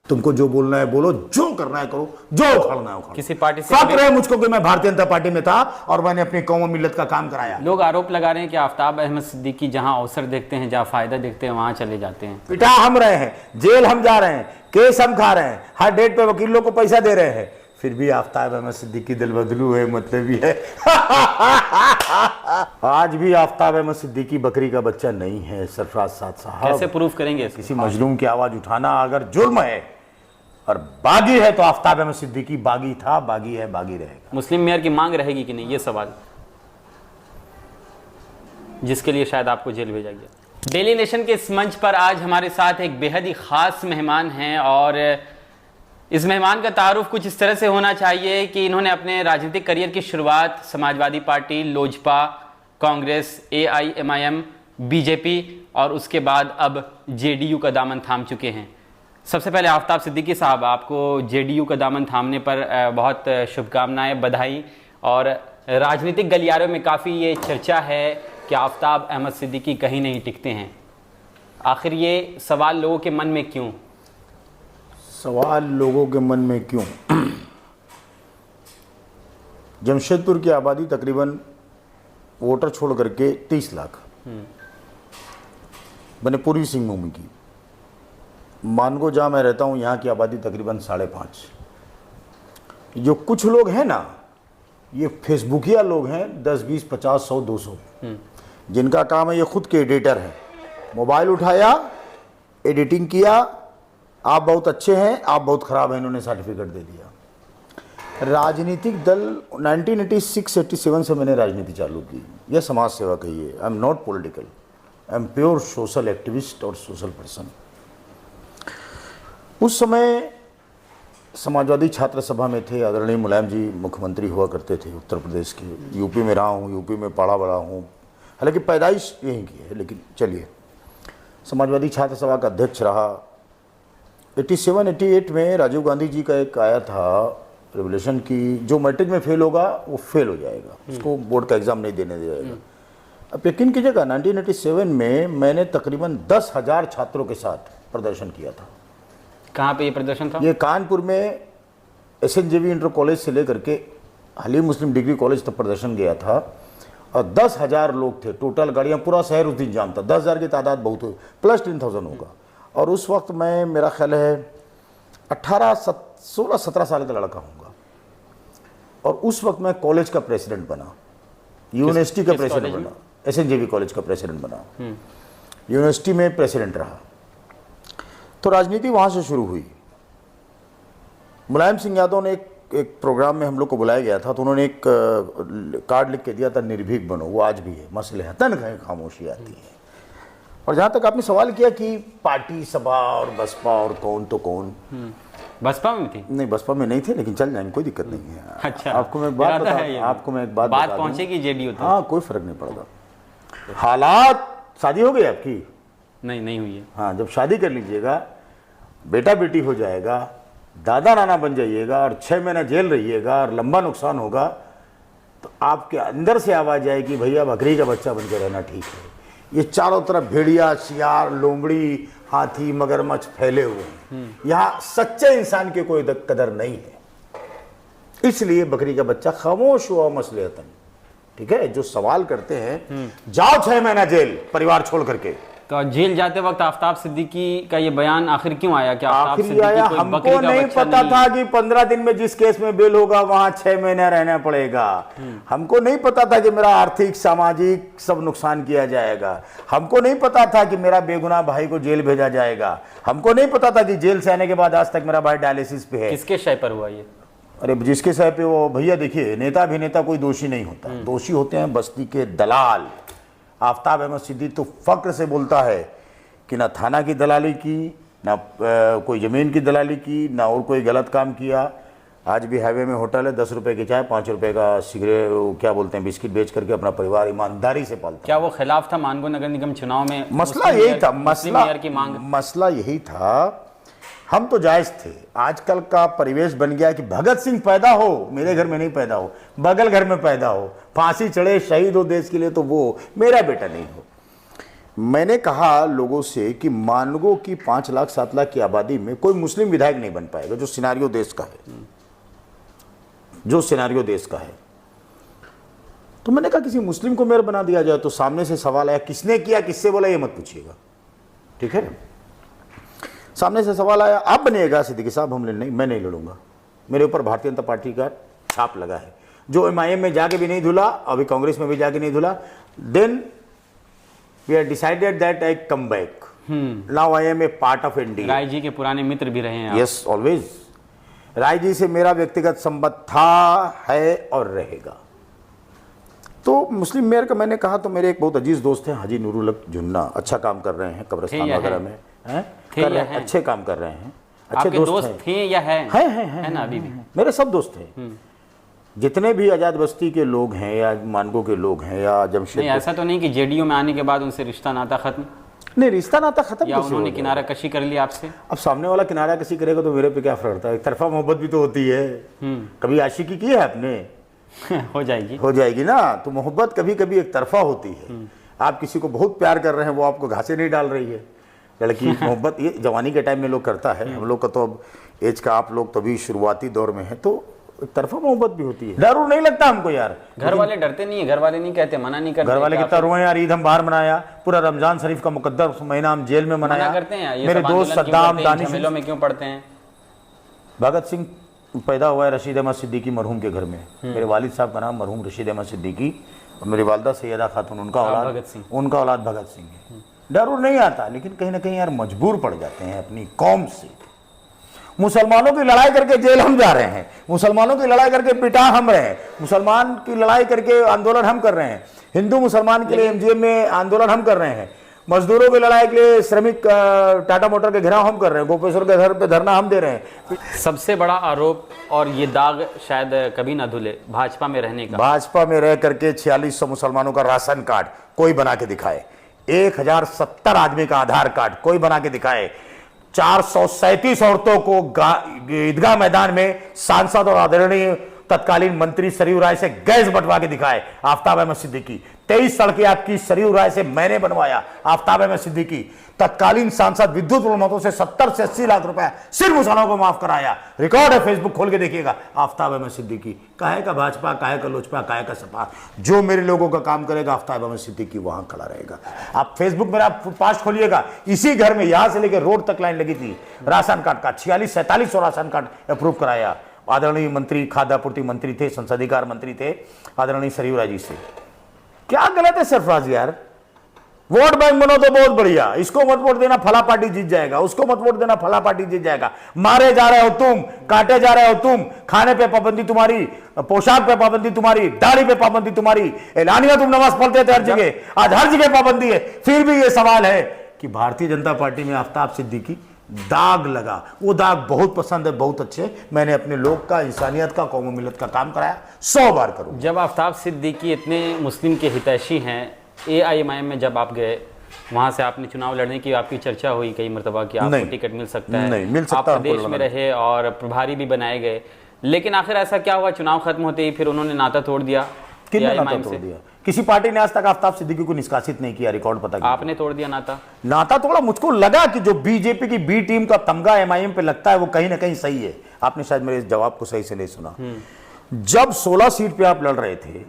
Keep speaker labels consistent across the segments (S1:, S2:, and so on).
S1: तुमको जो बोलना है बोलो, जो करना है करो, जो उखाड़ना है उखाड़ो।
S2: किसी पार्टी से
S1: फक्र है मुझको कि मैं भारतीय जनता पार्टी में था और मैंने अपनी कौम और मिल्लत का काम कराया।
S2: लोग आरोप लगा रहे हैं कि आफ्ताब अहमद सिद्दीकी जहां अवसर देखते हैं, जहां फायदा देखते हैं, वहां चले जाते हैं।
S1: पिटा हम रहे हैं, जेल हम जा रहे हैं, केस हम खा रहे हैं, हर डेट पे वकीलों को पैसा दे रहे हैं, फिर भी आफ्ताब अहमद सिद्दीकी दिल बदलू है, मतलब भी है। आज भी आफ्ताब अहमद सिद्दीकी बकरी का बच्चा नहीं है सरफराज साहब।
S2: कैसे प्रूफ करेंगे?
S1: किसी मजलूम की आवाज उठाना अगर जुर्म है और बागी है तो आफ्ताब अहमद सिद्दीकी बागी था, बागी है, बागी रहेगा।
S2: मुस्लिम मेयर की मांग रहेगी कि नहीं, ये सवाल, जिसके लिए शायद आपको जेल भेजा गया। डेली नेशन के इस मंच पर आज हमारे साथ एक बेहद ही खास मेहमान हैं और इस मेहमान का तारुफ कुछ इस तरह से होना चाहिए कि इन्होंने अपने राजनीतिक करियर की शुरुआत Samajwadi Party, Lojpa, Congress, AIMIM, BJP और उसके बाद अब JDU का दामन थाम चुके हैं। सबसे पहले आफ्ताब सिद्दीकी साहब, आपको JDU का दामन थामने पर बहुत शुभकामनाएं, बधाई। और राजनीतिक गलियारों में काफ़ी ये चर्चा है कि आफ्ताब अहमद सिद्दीकी कहीं नहीं टिकते हैं। आखिर ये सवाल लोगों के मन में क्यों?
S1: सवाल लोगों के मन में क्यों? जमशेदपुर की आबादी तकरीबन वोटर छोड़ करके 30 लाख, मैंने पूर्वी सिंहभूम की, मानगो जहाँ मैं रहता हूँ यहाँ की आबादी तकरीबन 5.5। जो कुछ लोग हैं ना, ये फेसबुकिया लोग हैं, 10, 20, 50, 100, 200, जिनका काम है, ये खुद के एडिटर हैं, मोबाइल उठाया, एडिटिंग किया, आप बहुत अच्छे हैं, आप बहुत ख़राब हैं, इन्होंने सर्टिफिकेट दे दिया। राजनीतिक दल 1986-87 से मैंने राजनीति चालू की। यह समाज सेवा कहिए, I am not political, I am pure social activist और सोशल पर्सन। उस समय समाजवादी छात्र सभा में थे, आदरणीय मुलायम जी मुख्यमंत्री हुआ करते थे उत्तर प्रदेश के। यूपी में रहा हूँ, यूपी में पढ़ा बड़ा हूँ, हालांकि पैदाइश यहीं की है, लेकिन चलिए, समाजवादी छात्र सभा का अध्यक्ष रहा। 87-88 में राजीव गांधी जी का एक आया था रेवोल्यूशन की, जो मैट्रिक में फेल होगा वो फेल हो जाएगा, उसको बोर्ड का एग्ज़ाम नहीं देने दिया जाएगा। अब यकीन कीजिएगा 1987 में मैंने तकरीबन 10,000 छात्रों के साथ प्रदर्शन किया था।
S2: कहाँ पे ये प्रदर्शन था?
S1: ये कानपुर में SNJV इंटर कॉलेज से लेकर के हलीम मुस्लिम डिग्री कॉलेज तक प्रदर्शन गया था और 10,000 लोग थे टोटल, गाड़ियाँ, पूरा शहर उस दिन जाम था। 10,000 की तादाद बहुत हुई, प्लस 10,000 होगा। और उस वक्त मैं, मेरा ख्याल है 16-17 साल का लड़का हूँगा, और उस वक्त मैं कॉलेज का प्रेसिडेंट बना, यूनिवर्सिटी का प्रेसिडेंट बना, SNJV कॉलेज का प्रेसिडेंट बना, यूनिवर्सिटी में प्रेसिडेंट रहा। तो राजनीति वहाँ से शुरू हुई। मुलायम सिंह यादव ने एक प्रोग्राम में हम लोग को बुलाया गया था, तो उन्होंने एक कार्ड लिख के दिया था, निर्भीक बनो। वो आज भी है, मसले हैं, तनख्वाहें खामोशी आती है। और जहाँ तक आपने सवाल किया कि पार्टी, सभा और बसपा और कौन तो कौन,
S2: बसपा में थी?
S1: नहीं, बसपा में नहीं थे, लेकिन चल जाएंगे, कोई दिक्कत नहीं है।
S2: अच्छा,
S1: आपको मैं एक बात बता
S2: बात पहुंचेगी JDU तक।
S1: हाँ, कोई फर्क नहीं पड़ता। हालात, शादी हो गई आपकी?
S2: नहीं हुई है।
S1: हाँ, जब शादी कर लीजिएगा, बेटा बेटी हो जाएगा, दादा नाना बन जाइएगा और 6 महीना जेल रहिएगा और लंबा नुकसान होगा, तो आपके अंदर से आवाज आएगी, भैया बकरी का बच्चा बन के रहना ठीक है। ये चारों तरफ भेड़िया, शियार, लोमड़ी, हाथी, मगरमच्छ फैले हुए हैं, यहाँ सच्चे इंसान की कोई कदर नहीं है। इसलिए बकरी का बच्चा खामोश हुआ मसलियतन, ठीक है। जो सवाल करते हैं, जाओ 6 महीना जेल परिवार छोड़ करके।
S2: तो जेल जाते वक्त आफ्ताब सिद्दीकी का ये बयान आखिर क्यों आया कि आफ्ताब
S1: आखिर
S2: सिद्दीकी
S1: आया?
S2: कोई
S1: हमको
S2: बकरी का
S1: नहीं
S2: बच्चा
S1: पता
S2: नहीं
S1: था कि 15 दिन में जिस केस में बेल होगा वहां 6 महीना रहना पड़ेगा। हमको नहीं पता था कि मेरा आर्थिक, सामाजिक सब नुकसान किया जाएगा। हमको नहीं पता था कि मेरा बेगुनाह भाई को जेल भेजा जाएगा। हमको नहीं पता था कि जेल से आने के बाद आज तक मेरा भाई डायलिसिस पे है।
S2: किसके शय पर हुआ ये?
S1: अरे जिसके शय पे, वो भैया देखिए, नेता अभिनेता कोई दोषी नहीं होता, दोषी होते हैं बस्ती के दलाल। आफ्ताब अहमद सिद्दीकी तो फक्र से बोलता है कि ना थाना की दलाली की, ना कोई ज़मीन की दलाली की, ना और कोई गलत काम किया। आज भी हाईवे में होटल है, 10 रुपए की चाय, 5 रुपए का सिगरेट, क्या बोलते हैं, बिस्किट बेच करके अपना परिवार ईमानदारी से पालता।
S2: क्या वो खिलाफ था मानगो नगर निगम चुनाव में?
S1: मसला यही था,
S2: मसला
S1: यही था। हम तो जायज़ थे। आजकल का परिवेश बन गया कि भगत सिंह पैदा हो, मेरे घर में नहीं पैदा हो, बगल घर में पैदा हो, फांसी चढ़े, शहीद हो देश के लिए, तो वो मेरा बेटा नहीं हो। मैंने कहा लोगों से कि मानगो की 5 लाख 7 लाख की आबादी में कोई मुस्लिम विधायक नहीं बन पाएगा, जो सिनारियो देश का है, जो सिनारियो देश का है। तो मैंने कहा किसी मुस्लिम को मेयर बना दिया जाए। तो सामने से सवाल आया, किसने किया, किससे बोला, ये मत पूछिएगा, ठीक है। सामने से सवाल आया, आप बनिएगा सिद्दीकी साहब, हम नहीं, मैं नहीं लड़ूंगा, मेरे ऊपर भारतीय जनता पार्टी का छाप लगा है, जो MIM में जाके भी नहीं धुला, अभी कांग्रेस में भी जाके नहीं धुला। Then we are decided that I come back, now I am a part of India.
S2: Rai ji के पुराने मित्र भी रहे हैं आप।
S1: Yes, always. राय जी से मेरा व्यक्तिगत संबंध था, है और रहेगा। तो मुस्लिम मेयर का मैंने कहा, तो मेरे एक बहुत अजीज दोस्त हैं हाजी नूरुल हक जुन्ना, अच्छा काम कर रहे हैं कब्रिस्तान वगैरह में, हैं कर रहे हैं, अच्छे काम कर रहे हैं, अच्छे
S2: दोस्त थे या है ना अभी भी?
S1: मेरे सब दोस्त हैं, जितने भी आजाद बस्ती के लोग हैं या मानगो के लोग हैं या जमशेद।
S2: नहीं, ऐसा तो नहीं कि जेडीयू में आने के बाद उनसे रिश्ता नाता खत्म?
S1: नहीं, रिश्ता नाता खत्म
S2: या उन्होंने किनारा कशी कर लिया आपसे?
S1: अब सामने वाला किनारा कशी करेगा तो मेरे पे क्या फर्क पड़ता है, एक तरफा मोहब्बत भी तो होती है। कभी आशिकी की है आपने?
S2: हो जाएगी,
S1: हो जाएगी ना। तो मोहब्बत कभी कभी एक तरफा होती है। आप किसी को बहुत प्यार कर रहे हैं, वो आपको घासे नहीं डाल रही है लड़की। मोहब्बत ये जवानी के टाइम में लोग करता है, हम लोग का तो अब एज का, आप लोग तो भी शुरुआती दौर में है, तो एक तरफा मोहब्बत भी होती है। डर नहीं लगता हमको यार।
S2: घर वाले डरते नहीं है? घर वाले नहीं कहते, मना नहीं करते?
S1: घर वाले कितना रोए यार, ईद हम बाहर मनाया, पूरा रमजान शरीफ का मुकद्दस महीना हम जेल में मनाया,
S2: करते हैं।
S1: मेरे दोस्त सद्दाम दानिश
S2: में क्यों पढ़ते हैं?
S1: भगत सिंह पैदा हुआ है रशीद अहमद सिद्दीकी मरहूम के घर में। मेरे वालिद साहब का नाम मरहूम रशीद अहमद सिद्दीकी और मेरी वालदा सैयदा खातून, उनका औलाद भगत सिंह है। डर नहीं आता, लेकिन कहीं ना कहीं यार मजबूर पड़ जाते हैं अपनी कौम से। मुसलमानों की लड़ाई करके जेल हम जा रहे हैं, मुसलमानों की लड़ाई करके पिटा हम रहे हैं, मुसलमान की लड़ाई करके आंदोलन हम कर रहे हैं, हिंदू मुसलमान के लिए MGM में आंदोलन हम कर रहे हैं, मजदूरों की लड़ाई के लिए श्रमिक टाटा मोटर के घेराव हम कर रहे हैं, गोपेश्वर के घर पे धरना हम दे रहे हैं।
S2: सबसे बड़ा आरोप और ये दाग शायद कभी ना धुले, भाजपा में रहने का।
S1: भाजपा में रह करके 4600 मुसलमानों का राशन कार्ड कोई बना के दिखाए, 1070 आदमी का आधार कार्ड कोई बना के दिखाए, 437 औरतों को ईदगाह मैदान में सांसद और आदरणीय तत्कालीन मंत्री सरयू राय से गैस बंटवा के दिखाए आफ्ताब अहमद सिद्दीकी। 23 सड़कें आपकी सरयू राय से मैंने बनवाया, आफ्ताब अहमद सिद्दीकी। तत्कालीन सांसद विद्युत मतों से 70 से 80 लाख रुपया सिर्फ मुसलमानों को माफ कराया। रिकॉर्ड है, फेसबुक खोल के देखिएगा। आफ्ताब अहमद सिद्दीकी, काहे का भाजपा, काहे का लोजपा, काहे का सपा, जो मेरे लोगों का काम करेगा आफ्ताब अहमद सिद्दीकी वहां खड़ा रहेगा। आप फेसबुक में आप पास्ट खोलिएगा, इसी घर में यहां से लेकर रोड तक लाइन लगी थी राशन कार्ड का। 46-47 राशन कार्ड अप्रूव कराया। आदरणीय मंत्री, खाद्य आपूर्ति मंत्री थे, संसदीकार मंत्री थे आदरणीय सरयू राय जी से। क्या गलत है सरफराज यार? वोट बैंक बनो तो बहुत बढ़िया, इसको मत वोट देना फला पार्टी जीत जाएगा, उसको मत वोट देना फला पार्टी जीत जाएगा। मारे जा रहे हो तुम, काटे जा रहे हो तुम, खाने पे पाबंदी तुम्हारी, पोशाक पे पाबंदी तुम्हारी, दाढ़ी पे पाबंदी तुम्हारी, एलानिया तुम नमाज पढ़ते थे हर जगह, आज हर जगह पाबंदी है। फिर भी ये सवाल है कि भारतीय जनता पार्टी में आफ्ताब सिद्दीकी दाग लगा। वो दाग बहुत पसंद है, बहुत अच्छे। मैंने अपने लोग का, इंसानियत का, कौम मिलत का काम कराया, 100 बार करूँ।
S2: जब आफ्ताब सिद्दीकी इतने मुस्लिम के हितैषी हैं, AIMIM में जब आप गए, वहां से आपने चुनाव लड़ने की आपकी चर्चा हुई कई मरतबा कि आपको टिकट मिल सकता है,
S1: नहीं मिल सकता,
S2: आप प्रदेश में रहे और प्रभारी भी बनाए गए, लेकिन आखिर ऐसा क्या हुआ, चुनाव खत्म होते ही फिर उन्होंने नाता तोड़ दिया?
S1: किसने नाता तोड़ दिया? किसी पार्टी ने आज तक आफ्ताब सिद्दीकी को निष्कासित नहीं किया, रिकॉर्ड पता किया।
S2: आपने तोड़ दिया नाता?
S1: नाता तोड़ा। मुझको लगा कि जो बीजेपी की बी टीम का तमगा MIM पे लगता है वो कहीं ना कहीं सही है। आपने शायद मेरे इस जवाब को सही से नहीं सुना। जब 16 सीट पे आप लड़ रहे थे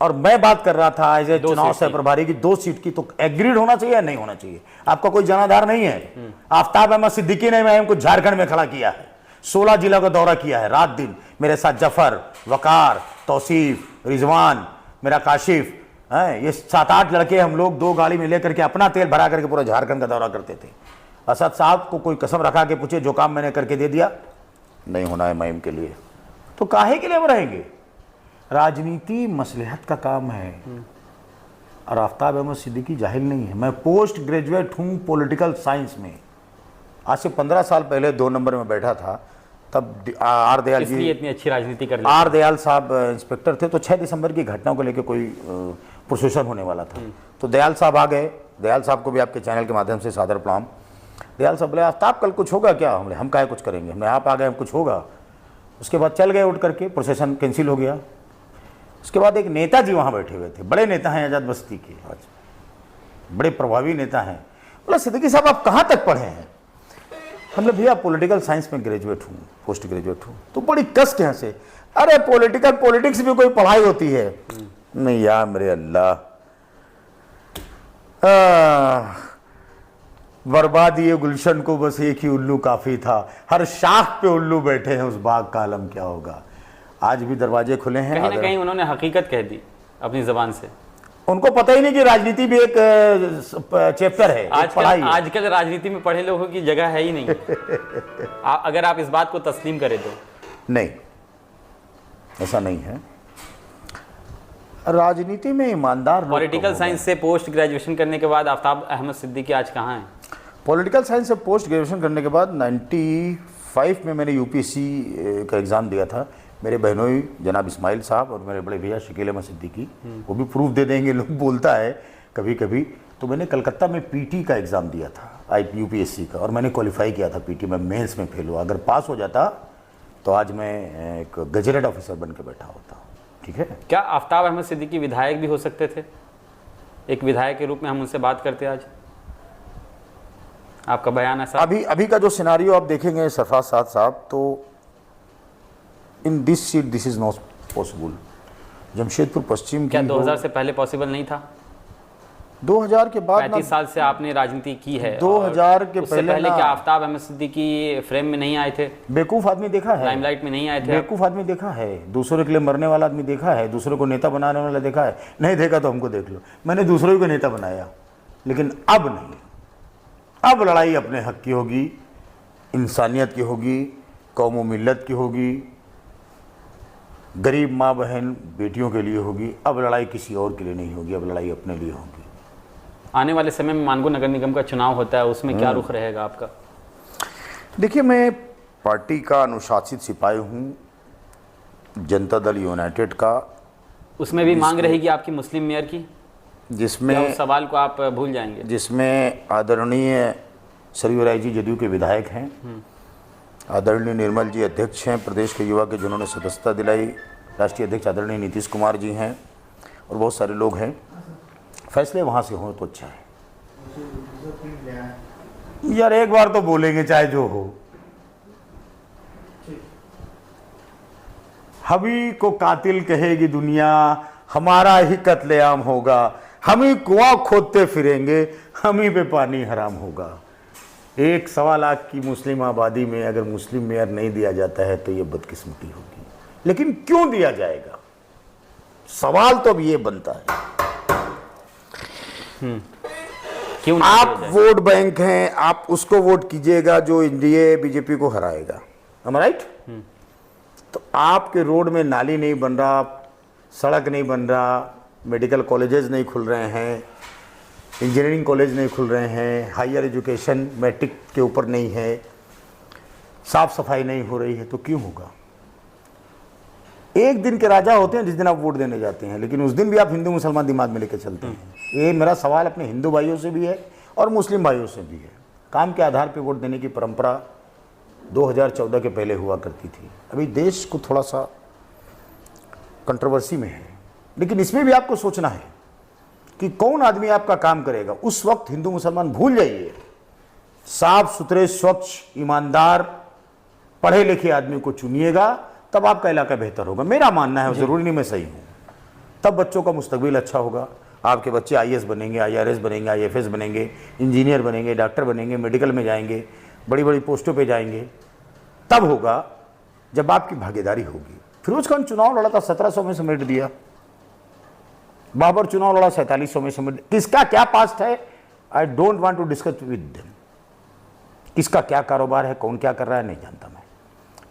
S1: और मैं बात कर रहा था एज ए चुनाव सह प्रभारी की 2 सीट की, तो एग्रीड होना चाहिए या नहीं होना चाहिए? आपका कोई जनाधार नहीं है। आफ्ताब अहमद सिद्दीकी ने MIM को झारखंड में खड़ा किया है, 16 जिला का दौरा किया है, रात दिन मेरे साथ जफर, वकार, तौसीफ, रिजवान, मेरा काशिफ, ये 7-8 लड़के हम लोग 2 गाड़ी में लेकर के अपना तेल भरा करके पूरा झारखंड का दौरा करते थे। असद साहब को कोई कसम रखा के पूछे, जो काम मैंने करके दे दिया, नहीं होना है MIM के लिए, तो काहे के लिए हम रहेंगे? राजनीति मसलहत का काम है। और आफ्ताब अहमद सिद्दीकी जाहिल नहीं है। मैं पोस्ट ग्रेजुएट हूँ पॉलिटिकल साइंस में। आज से 15 साल पहले 2 नंबर में बैठा था, तब आर दयाल जी,
S2: इतनी अच्छी राजनीति कर
S1: आर दयाल साहब इंस्पेक्टर थे। तो 6 दिसंबर की घटनाओं को लेकर कोई प्रोसेसन होने वाला था, तो दयाल साहब आ गए। दयाल साहब को भी आपके चैनल के माध्यम से सादर प्रणाम। दयाल साहब बोले, आफ्ताब कल कुछ होगा क्या? हम काहे कुछ करेंगे, हमने आप आ गए, हम कुछ होगा। उसके बाद चल गए उठ करके, प्रोसेसन कैंसिल हो गया। उसके बाद एक नेताजी वहाँ बैठे हुए थे, बड़े नेता हैं आजाद बस्ती के आज, बड़े प्रभावी नेता हैं। बोला सिद्दीकी साहब आप कहाँ तक पढ़े हैं? हमने भैया पॉलिटिकल साइंस में ग्रेजुएट हूँ, पोस्ट ग्रेजुएट हूँ। तो बड़ी कस के हंसे, अरे पॉलिटिक्स भी कोई पढ़ाई होती है? नहीं यार मेरे अल्लाह, बर्बादी गुलशन को बस एक ही उल्लू काफी था, हर शाख पे उल्लू बैठे हैं, उस बाग का आलम क्या होगा। आज भी दरवाजे खुले हैं।
S2: कहीं ना कहीं उन्होंने हकीकत कह दी अपनी जबान से।
S1: उनको पता ही नहीं कि राजनीति भी एक चैप्टर है, पढ़ाई है।
S2: आजकल राजनीति में पढ़े लोगों की जगह है ही नहीं। अगर आप इस बात को तस्लीम करें तो
S1: नहीं, ऐसा नहीं है। राजनीति में ईमानदार,
S2: पॉलिटिकल साइंस से पोस्ट ग्रेजुएशन करने के बाद आफ्ताब अहमद सिद्दीकी आज कहाँ हैं?
S1: पॉलिटिकल साइंस से पोस्ट ग्रेजुएशन करने के बाद 95 में मैंने यूपीएससी का एग्ज़ाम दिया था। मेरे बहनोई जनाब इस्माइल साहब और मेरे बड़े भैया शकील अहमद सिद्दीकी, वो भी प्रूफ दे देंगे, लोग बोलता है कभी कभी। तो मैंने कलकत्ता में पीटी का एग्ज़ाम दिया था, यूपीएससी का, और मैंने क्वालिफाई किया था पीटी में। मेंस में फेल हुआ। अगर पास हो जाता तो आज मैं एक गजेटेड ऑफिसर बन के बैठा होता। ठीक है।
S2: क्या आफ्ताब अहमद सिद्दीकी विधायक भी हो सकते थे? एक विधायक के रूप में हम उनसे बात करते आज, आपका बयान है साहब।
S1: अभी का जो सिनारियो आप देखेंगे सरफराज साहब, तो in this seat this is not possible. Jamshedpur Paschim
S2: क्या 2000 से पहले पॉसिबल नहीं था?
S1: 2000 के बाद
S2: 35 साल से आपने राजनीति की है।
S1: 2000 के
S2: पहले क्या आफ्ताब अहमद सिद्दीकी फ्रेम में नहीं आए थे?
S1: बेवकूफ आदमी देखा है,
S2: लाइमलाइट में नहीं आए थे?
S1: बेवकूफ आदमी देखा है, दूसरों के लिए मरने वाला आदमी देखा है, दूसरों को नेता बनाने वाला देखा है। नहीं देखा तो हमको देख लो, मैंने दूसरों को नेता बनाया। लेकिन अब नहीं, अब लड़ाई अपने हक की होगी, इंसानियत की होगी, कौम व मिल्लत की होगी, गरीब माँ बहन बेटियों के लिए होगी। अब लड़ाई किसी और के लिए नहीं होगी, अब लड़ाई अपने लिए होगी।
S2: आने वाले समय में मानगो नगर निगम का चुनाव होता है, उसमें क्या रुख रहेगा आपका?
S1: देखिए, मैं पार्टी का अनुशासित सिपाही हूँ, जनता दल यूनाइटेड का।
S2: उसमें भी मांग रहेगी आपकी मुस्लिम मेयर की,
S1: जिसमें
S2: उस सवाल को आप भूल जाएंगे?
S1: जिसमें आदरणीय सरयू राय जी जदयू के विधायक हैं, आदरणीय निर्मल जी अध्यक्ष हैं प्रदेश के युवा के, जिन्होंने सदस्यता दिलाई, राष्ट्रीय अध्यक्ष आदरणीय नीतीश कुमार जी हैं, और बहुत सारे लोग हैं। फैसले वहाँ से हों तो अच्छा है। यार एक बार तो बोलेंगे चाहे जो हो। हमी को कातिल कहेगी दुनिया, हमारा ही कत्लेआम होगा, हम ही कुआं खोदते फिरेंगे, हम ही पे पानी हराम होगा। 1.25 लाख की मुस्लिम आबादी में अगर मुस्लिम मेयर नहीं दिया जाता है तो ये बदकिस्मती होगी। लेकिन क्यों दिया जाएगा, सवाल तो अब ये बनता है।
S2: क्यों
S1: आप वोट बैंक हैं, आप उसको वोट कीजिएगा जो एनडीए बीजेपी को हराएगा। am I right? तो आपके रोड में नाली नहीं बन रहा, सड़क नहीं बन रहा, मेडिकल कॉलेजेस नहीं खुल रहे हैं, इंजीनियरिंग कॉलेज नहीं खुल रहे हैं, हायर एजुकेशन मैट्रिक के ऊपर नहीं है, साफ सफाई नहीं हो रही है, तो क्यों होगा? एक दिन के राजा होते हैं जिस दिन आप वोट देने जाते हैं, लेकिन उस दिन भी आप हिंदू मुसलमान दिमाग में लेकर चलते हैं। ये मेरा सवाल अपने हिंदू भाइयों से भी है और मुस्लिम भाइयों से भी है। काम के आधार पर वोट देने की परंपरा 2014 के पहले हुआ करती थी। अभी देश को थोड़ा सा कंट्रोवर्सी में है, लेकिन इसमें भी आपको सोचना है कि कौन आदमी आपका काम करेगा। उस वक्त हिंदू मुसलमान भूल जाइए, साफ सुथरे, स्वच्छ, ईमानदार, पढ़े लिखे आदमी को चुनिएगा, तब आपका इलाका बेहतर होगा। मेरा मानना है, जरूरी नहीं मैं सही हूँ। तब बच्चों का मुस्तकबिल अच्छा होगा, आपके बच्चे आईएएस बनेंगे, आईआरएस बनेंगे, आईएफएस बनेंगे, इंजीनियर बनेंगे, डॉक्टर बनेंगे, मेडिकल में जाएंगे, बड़ी बड़ी पोस्टों पे जाएंगे। तब होगा जब आपकी भागीदारी होगी। फिरोज खान चुनाव लड़ा था 1700 में समेट दिया, बाबर चुनाव लड़ा 4700 में समेट। किसका क्या पास्ट है, I don't want to discuss with them. किसका क्या कारोबार है, कौन क्या कर रहा है, नहीं जानता मैं।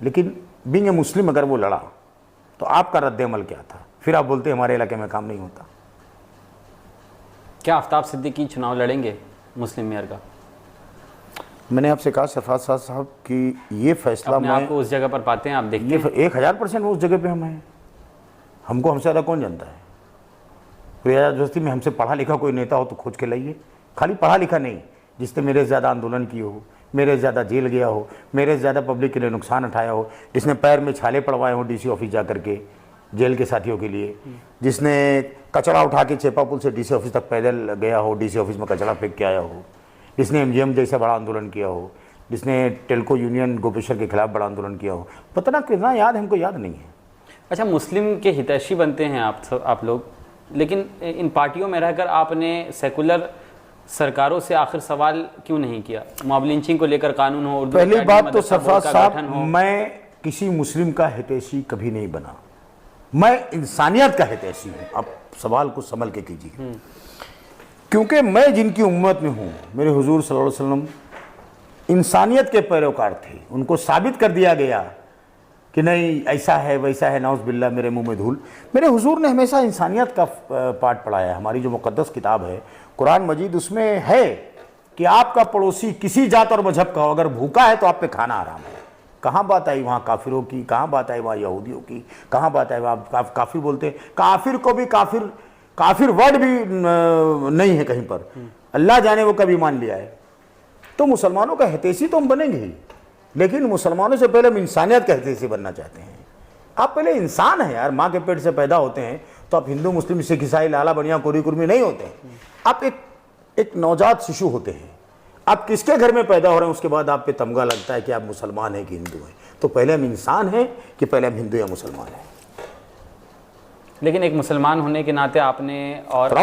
S1: लेकिन बीइंग ए मुस्लिम अगर वो लड़ा तो आपका रद्द-ए-अमल क्या था? फिर आप बोलते हमारे इलाके में काम नहीं होता।
S2: क्या आफ्ताब सिद्दीकी चुनाव लड़ेंगे मुस्लिम मेयर का?
S1: मैंने आपसे कहा सरफराज साहब कि ये फैसला
S2: मैं आपको उस जगह पर पाते हैं, आप देखते हैं?
S1: 1000% उस जगह पे हम हैं। हमको हमसे ज़्यादा कौन जानता है? रियासती में हमसे पढ़ा लिखा कोई नेता हो तो खोज के लाइए। खाली पढ़ा लिखा नहीं, जिसने मेरे से ज़्यादा आंदोलन किए हो, मेरे से ज़्यादा जेल गया हो, मेरे से ज़्यादा पब्लिक के लिए नुकसान उठाया हो, जिसने पैर में छाले पड़वाए हो डीसी ऑफिस जा करके, जेल के साथियों के लिए, जिसने कचरा उठा के चेपा पुल से डीसी ऑफिस तक पैदल गया हो, डीसी ऑफिस में कचरा फेंक के आया हो, जिसने एमजीएम जैसा बड़ा आंदोलन किया हो, जिसने टेल्को यूनियन गोपेश्वर के खिलाफ बड़ा आंदोलन किया हो, पता ना कितना याद है, हमको याद नहीं है।
S2: अच्छा, मुस्लिम के हितैषी बनते हैं आप लोग, लेकिन इन पार्टियों में रहकर आपने सेकुलर सरकारों से आखिर सवाल क्यों नहीं किया? मॉब लिंचिंग को लेकर कानून हो, उर्दू
S1: पहली
S2: अकेडमी,
S1: बात तो
S2: मदरसा बोर्ड
S1: सरफराज
S2: का
S1: साहब,
S2: गठन हो।
S1: मैं किसी मुस्लिम का हितैषी कभी नहीं बना, मैं इंसानियत का हितैषी हूं। आप सवाल को संभल के कीजिए, क्योंकि मैं जिनकी उम्मत में हूं, मेरे हुजूर सल्लल्लाहु अलैहि वसल्लम इंसानियत के पैरोकार थे। उनको साबित कर दिया गया कि नहीं ऐसा है वैसा है, नाउज़ बिल्लाह, मेरे मुंह में धूल। मेरे हुजूर ने हमेशा इंसानियत का पाठ पढ़ाया है। हमारी जो मुक़द्दस किताब है कुरान मजीद, उसमें है कि आपका पड़ोसी किसी जात और मजहब का हो, अगर भूखा है तो आप पे खाना हराम है। कहाँ बात आई वहाँ काफिरों की, कहाँ बात आई वहाँ यहूदियों की, कहाँ बात आई वहाँ काफिर बोलते हैं। काफिर को भी काफिर वर्ड भी नहीं है कहीं पर, अल्लाह जाने वो कभी मान लिया है। तो मुसलमानों का हितैषी तो हम बनेंगे ही, लेकिन मुसलमानों से पहले हम इंसानियत का हितैषी बनना चाहते हैं। आप पहले इंसान हैं यार, माँ के पेट से पैदा होते हैं तो आप हिंदू मुस्लिम सिख ईसाई लाला बनिया कोरी कुर्मी नहीं होते हैं। आप एक नवजात शिशु होते हैं। आप किसके घर में पैदा हो रहे हैं उसके बाद आप पे तमगा लगता है कि आप मुसलमान हैं कि हिंदू हैं। तो पहले हम इंसान हैं कि पहले हम हिंदू या मुसलमान हैं?
S2: लेकिन एक मुसलमान होने के नाते आपने और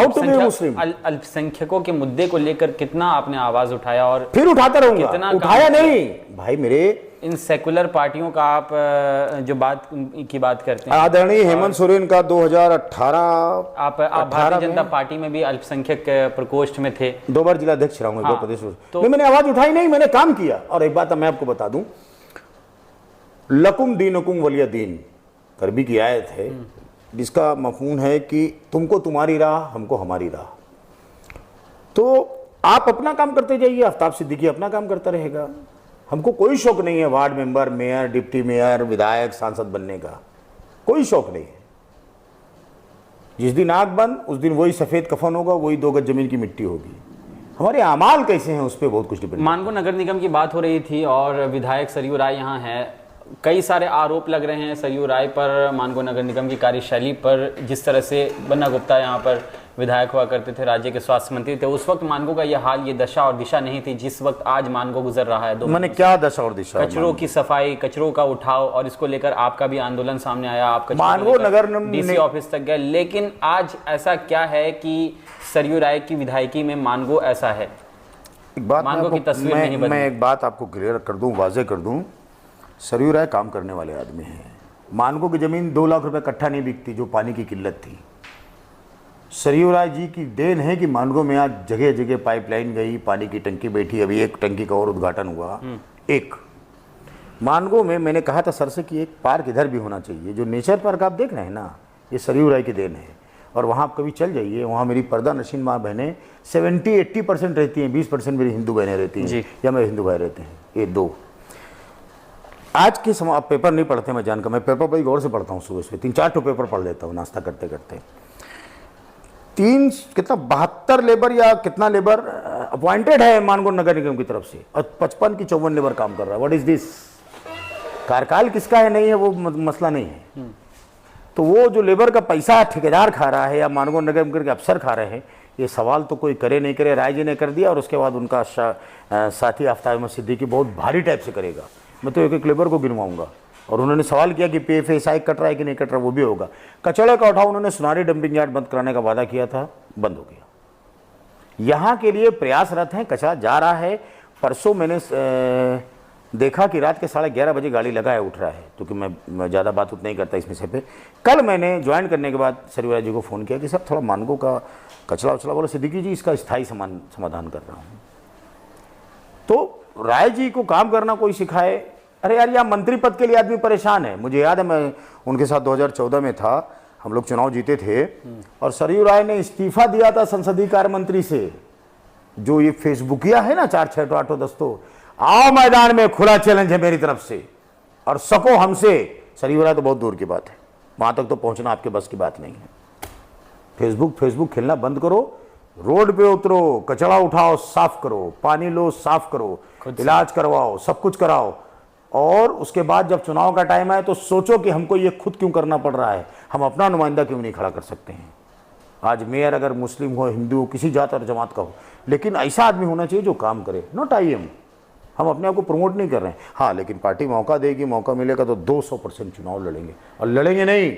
S2: अल्पसंख्यकों के मुद्दे को लेकर कितना आपने आवाज उठाया, और
S1: फिर उठाता रहूंगा। उठाया नहीं भाई, मेरे
S2: इन सेकुलर पार्टियों का आप जो बात की बात करते हैं,
S1: आदरणीय हेमंत सोरेन का 2018
S2: आप भारतीय जनता पार्टी में भी अल्पसंख्यक प्रकोष्ठ में थे,
S1: 2 बार जिलाध्यक्ष रहा हूं, 2 प्रदेश।
S2: तो
S1: नहीं, मैंने आवाज उठाई नहीं, मैंने काम किया। और एक बात मैं आपको बता दूं, लकुम दीनुकुम वलिया दीन करबी की आयत है, जिसका मफहूम है कि तुमको तुम्हारी राह, हमको हमारी राह। तो आप अपना काम करते जाइए, आफ्ताब सिद्दीकी अपना काम करता रहेगा। हमको कोई शौक नहीं है ward member, mayor, deputy mayor, विधायक, सांसद बनने का, कोई शौक नहीं है। जिस दिन आंख बंद उस दिन वही सफेद कफन होगा, वही 2 गज जमीन की मिट्टी होगी। हमारे अमाल कैसे हैं उस पर बहुत कुछ डिपेंड।
S2: मानगो नगर निगम की बात हो रही थी और विधायक सरयू राय यहाँ है। कई सारे आरोप लग रहे हैं सरयू राय पर, मानगो नगर निगम की कार्यशैली पर। जिस तरह से बन्ना गुप्ता यहाँ पर विधायक हुआ करते थे, राज्य के स्वास्थ्य मंत्री थे, उस वक्त मानगो का यह हाल, ये दशा और दिशा नहीं थी जिस वक्त आज मानगो गुजर रहा है।
S1: मैंने क्या दशा और दिशा?
S2: कचरों की सफाई, कचरों का उठाव, और इसको लेकर आपका भी आंदोलन सामने आया। आप
S1: मानगो नगर
S2: डीसी ऑफिस तक गए, लेकिन आज ऐसा क्या है कि सरयू राय की विधायकी में मानगो ऐसा है?
S1: एक बात
S2: मानगो की तस्वीर नहीं बदली।
S1: मैं एक बात आपको क्लियर कर दूं, वाजे कर दूं, सरयू राय काम करने वाले आदमी हैं। मानगो की जमीन 2 लाख रुपए कट्ठा नहीं बिकती, जो पानी की किल्लत थी। सरयू राय जी की देन है कि मानगो में आज जगह जगह पाइपलाइन गई, पानी की टंकी बैठी, अभी एक टंकी का और उद्घाटन हुआ। एक मानगो में मैंने कहा था सर से कि एक पार्क इधर भी होना चाहिए। जो नेचर पार्क आप देख रहे हैं ना, ये सरयू राय की देन है। और वहाँ आप कभी चल जाइए, वहाँ मेरी पर्दा नशीन माँ बहनें 70-80% रहती हैं, 20% मेरी हिंदू बहनें रहती हैं या मेरे हिंदू भाई रहते हैं। ये 2 आज के समय आप पेपर नहीं पढ़ते, मैं जानकर, मैं पेपर बड़ी गौर से पढ़ता हूँ। सुबह से 3-4 पेपर पढ़ लेता हूँ नाश्ता करते करते। 72 लेबर या कितना लेबर अपॉइंटेड है मानगो नगर निगम की तरफ से, और 55 की 54 लेबर काम कर रहा है। What is this? कार्यकाल किसका है नहीं है वो मसला नहीं है। तो वो जो लेबर का पैसा ठेकेदार खा रहा है या मानगो नगर निगम के अफसर खा रहे हैं, ये सवाल तो कोई करे नहीं करे। राय जी ने कर दिया और उसके बाद उनका साथी आफ्ताब सिद्दीकी बहुत भारी टाइप से करेगा। मैं तो एक लेबर को गिनवाऊंगा। और उन्होंने सवाल किया कि PFSI कट रहा है कि नहीं कट रहा, वो भी होगा। कचड़े का उठाव उन्होंने सुनारी डंपिंग यार्ड बंद कराने का वादा किया था, बंद हो गया। यहाँ के लिए प्रयासरत हैं, कचरा जा रहा है। परसों मैंने देखा कि रात के 11:30 बजे गाड़ी लगाए उठ रहा है, क्योंकि मैं ज़्यादा बात उतना नहीं करता इस विषय पे। कल मैंने ज्वाइन करने के बाद सरयू राय जी को फ़ोन किया कि सर थोड़ा मानगो का कचरा उचरा, बोला सिद्दीकी जी इसका स्थायी समाधान कर रहा हूँ। तो राय जी को काम करना कोई सिखाए, अरे यार यहाँ मंत्री पद के लिए आदमी परेशान है। मुझे याद है मैं उनके साथ 2014 में था, हम लोग चुनाव जीते थे और सरयू राय ने इस्तीफा दिया था संसदीय कार्य मंत्री से। जो ये फेसबुकिया है ना 4, 6, 8, 10, आओ मैदान में, खुला चैलेंज है मेरी तरफ से और सको हमसे। सरयू राय तो बहुत दूर की बात है, वहां तक तो पहुंचना आपके बस की बात नहीं है। फेसबुक खेलना बंद करो, रोड पे उतरो, कचरा उठाओ, साफ करो, पानी लो, साफ करो, इलाज करवाओ, सब कुछ कराओ। और उसके बाद जब चुनाव का टाइम आए तो सोचो कि हमको ये खुद क्यों करना पड़ रहा है, हम अपना नुमाइंदा क्यों नहीं खड़ा कर सकते हैं। आज मेयर अगर मुस्लिम हो, हिंदू हो, किसी जात और जमात का हो, लेकिन ऐसा आदमी होना चाहिए जो काम करे, नॉट आई एम। हम अपने आप को प्रमोट नहीं कर रहे हैं, हाँ, लेकिन पार्टी मौका देगी, मौका मिलेगा तो 200% चुनाव लड़ेंगे, और लड़ेंगे नहीं,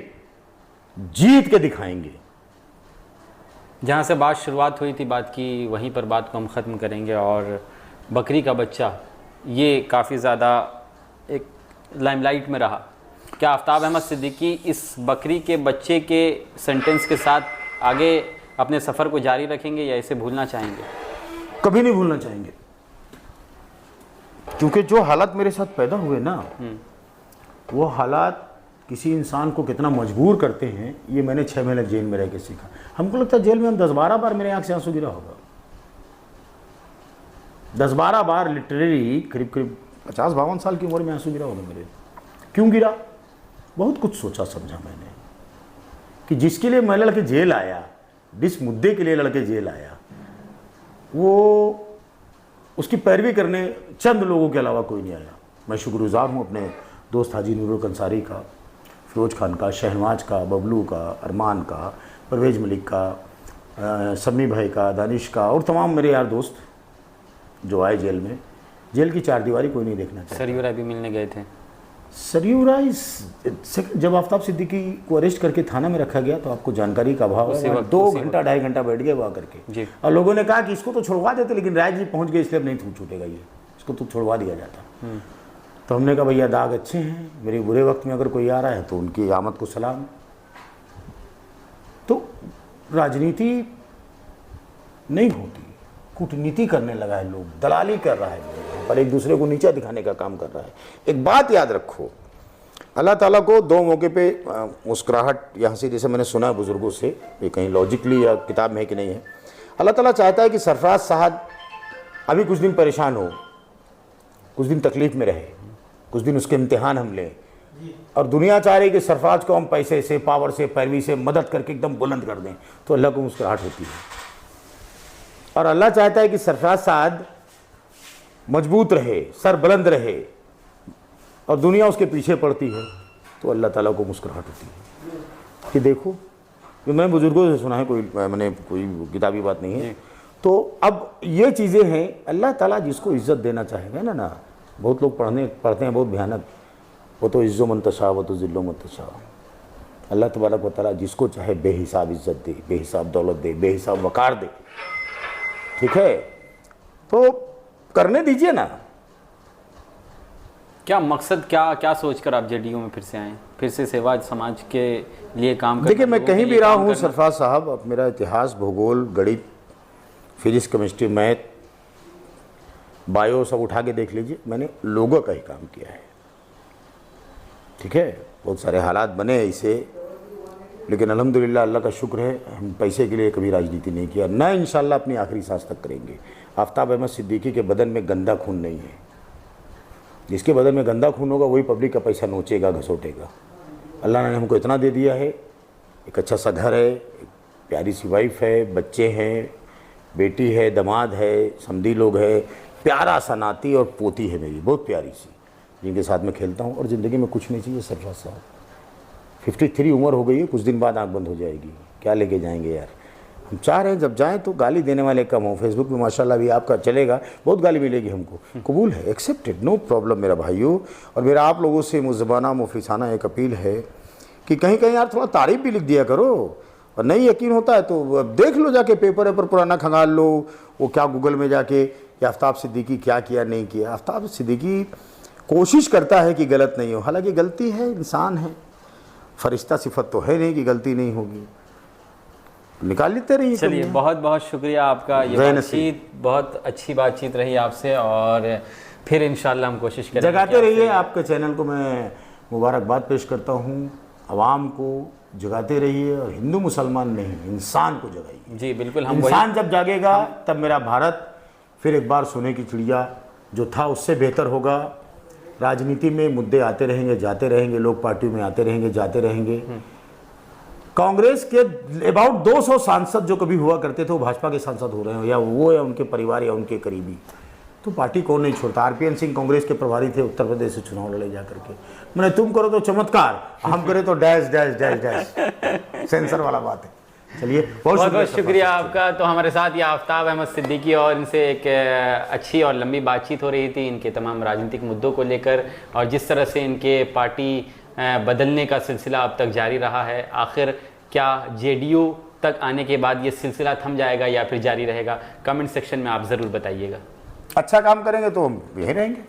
S1: जीत के दिखाएंगे।
S2: जहाँ से बात शुरुआत हुई थी बात की, वहीं पर बात को हम ख़त्म करेंगे। और बकरी का बच्चा ये काफ़ी ज़्यादा एक लाइमलाइट में रहा। क्या आफ्ताब अहमद सिद्दीकी इस बकरी के बच्चे के सेंटेंस के साथ आगे अपने सफ़र को जारी रखेंगे या इसे भूलना चाहेंगे?
S1: कभी नहीं भूलना चाहेंगे, क्योंकि जो हालात मेरे साथ पैदा हुए ना, वो हालात किसी इंसान को कितना मजबूर करते हैं, ये मैंने 6 महीने जेल में रह के सीखा। हमको लगता है जेल में हम 10-12 बार मेरे आंख से आंसू गिरा होगा, 10-12 बार लिटरली, करीब 50-52 साल की उम्र में आंसू गिरा होगा मेरे। क्यों गिरा? बहुत कुछ सोचा समझा मैंने कि जिसके लिए मैं लड़के जेल आया, जिस मुद्दे के लिए लड़के जेल आया, वो उसकी पैरवी करने चंद लोगों के अलावा कोई नहीं आया। मैं शुक्रगुजार हूँ अपने दोस्त हाजी नूरुल कंसारी का, फिरोज खान का, शहनवाज का, बबलू का, अरमान का, परवेज मलिक का, समी भाई का, दानिश का, और तमाम मेरे यार दोस्त जो आए जेल में। जेल की चारदीवारी कोई नहीं देखना चाहता।
S2: सरयू राय भी मिलने गए थे।
S1: सरयू राय जब आफ्ताब सिद्दीकी को अरेस्ट करके थाना में रखा गया तो आपको जानकारी का अभाव है, 2 घंटा 2.5 घंटा बैठ गए वहाँ करके, और लोगों ने कहा कि इसको तो छुड़वा देते, लेकिन राय जी पहुँच गए इसलिए अब नहीं छूटेगा, ये इसको तो छुड़वा दिया जाता। तो हमने कहा भैया दाग अच्छे हैं, मेरे बुरे वक्त में अगर कोई आ रहा है तो उनकी आमद को सलाम। तो राजनीति नहीं होती, कूटनीति करने लगा है लोग, दलाली कर रहा है लोग, पर एक दूसरे को नीचा दिखाने का काम कर रहा है। एक बात याद रखो, अल्लाह ताला को 2 मौके पे मुस्कुराहट, यहाँ से जैसे मैंने सुना है बुजुर्गों से, ये कहीं लॉजिकली या किताब में है कि नहीं है, अल्लाह ताला चाहता है कि सरफराज साहब अभी कुछ दिन परेशान हो, कुछ दिन तकलीफ में रहे, कुछ दिन उसके इम्तिहान हम लें, और दुनिया चाह रही है कि सरफराज को हम पैसे से, पावर से, पैरवी से मदद करके एकदम बुलंद कर दें, तो अल्लाह को मुस्कुराहट होती है। और अल्लाह चाहता है कि सरफराज साहब मजबूत रहे, सर बुलंद रहे, और दुनिया उसके पीछे पड़ती है, तो अल्लाह ताला को मुस्कुराहट होती है। कि देखो, कि मैं बुजुर्गों से सुना है, मैंने कोई किताबी बात नहीं है। तो अब ये चीज़ें हैं, अल्लाह ताला जिसको इज़्ज़त देना चाहेगा ना, बहुत लोग पढ़ते हैं बहुत भयानक, वो तो इज़्ज़ो मंतशा, वो तो ज़िल्लो मंतशा। अल्लाह तबारक व तआला जिसको चाहे बेहिसाब इज़्ज़त दे, बेहिसाब दौलत दे, बेहिसाब वक़ार दे, ठीक है, तो करने दीजिए ना।
S2: क्या मकसद, क्या सोचकर आप जेडीयू में फिर से आए, फिर से सेवा समाज के लिए काम करना?
S1: देखिए, मैं कहीं भी रहा हूँ सरफराज साहब, अब मेरा इतिहास, भूगोल, गणित, फिजिक्स, केमिस्ट्री, मैथ, बायो सब उठा के देख लीजिए, मैंने लोगों का ही काम किया है, ठीक है। बहुत सारे हालात बने ऐसे, लेकिन अल्हम्दुलिल्लाह अल्लाह का शुक्र है, हम पैसे के लिए कभी राजनीति नहीं किया, न इंशाल्लाह अपनी आखिरी सांस तक करेंगे। आफ्ताब अहमद सिद्दीकी के बदन में गंदा खून नहीं है, जिसके बदन में गंदा खून होगा वही पब्लिक का पैसा नोचेगा, घसोटेगा। अल्लाह ने हमको इतना दे दिया है, एक अच्छा सा घर है, एक प्यारी सी वाइफ है, बच्चे हैं, बेटी है, दामाद है, समधी लोग है, प्यारा सा नाती और पोती है मेरी, बहुत प्यारी सी, जिनके साथ मैं खेलता हूँ। और ज़िंदगी में कुछ नहीं चाहिए सरफराज साहब। 53 उम्र हो गई है, कुछ दिन बाद आँख बंद हो जाएगी, क्या लेके जाएंगे यार। हम चाह रहे हैं जब जाएं तो गाली देने वाले कम हो। फेसबुक पे माशाल्लाह भी आपका चलेगा, बहुत गाली मिलेगी हमको, कबूल है, एक्सेप्टेड, नो प्रॉब्लम मेरा भाइयों। और मेरा आप लोगों से मुज़बाना मुफलिसाना एक अपील है कि कहीं कहीं यार थोड़ा तारीफ़ भी लिख दिया करो, और नहीं यकीन होता है तो देख लो जाके, पेपर पर पुराना खंगाल लो, वो क्या गूगल में जाके कि आफ्ताब सिद्दीकी क्या किया नहीं किया। आफ्ताब सिद्दीकी कोशिश करता है कि गलत नहीं हो, हालांकि गलती है, इंसान है, फरिश्ता सिफत तो है नहीं कि गलती नहीं होगी, निकाल लेते रहिए।
S2: चलिए, बहुत बहुत शुक्रिया आपका, ये बातचीत बहुत अच्छी बातचीत रही आपसे, और फिर इंशाल्लाह हम कोशिश करेंगे।
S1: जगाते रहिए, आपके चैनल को मैं मुबारकबाद पेश करता हूँ, आवाम को जगाते रहिए, और हिंदू मुसलमान नहीं, इंसान को जगाइए।
S2: जी बिल्कुल, हम
S1: इंसान जब जागेगा तब मेरा भारत फिर एक बार सोने की चिड़िया जो था उससे बेहतर होगा। राजनीति में मुद्दे आते रहेंगे, जाते रहेंगे, लोग पार्टियों में आते रहेंगे, जाते रहेंगे। कांग्रेस के अबाउट 200 सांसद जो कभी हुआ करते थे वो भाजपा के सांसद हो रहे हैं, या वो या उनके परिवार या उनके करीबी, तो पार्टी कौन नहीं छोड़ता। आरपीएन सिंह कांग्रेस के प्रभारी थे, उत्तर प्रदेश से चुनाव लड़े जा करके। मैंने तुम करो तो चमत्कार, हम करें तो dash dash dash dash, sensor वाला बात है। चलिए
S2: बहुत बहुत शुक्रिया आपका। तो हमारे साथ ये आफ्ताब अहमद सिद्दीकी, और इनसे एक अच्छी और लंबी बातचीत हो रही थी इनके तमाम राजनीतिक मुद्दों को लेकर, और जिस तरह से इनके पार्टी बदलने का सिलसिला अब तक जारी रहा है। आखिर क्या जेडीयू तक आने के बाद ये सिलसिला थम जाएगा या फिर जारी रहेगा? कमेंट सेक्शन में आप ज़रूर बताइएगा।
S1: अच्छा काम करेंगे तो हम यहीं रहेंगे।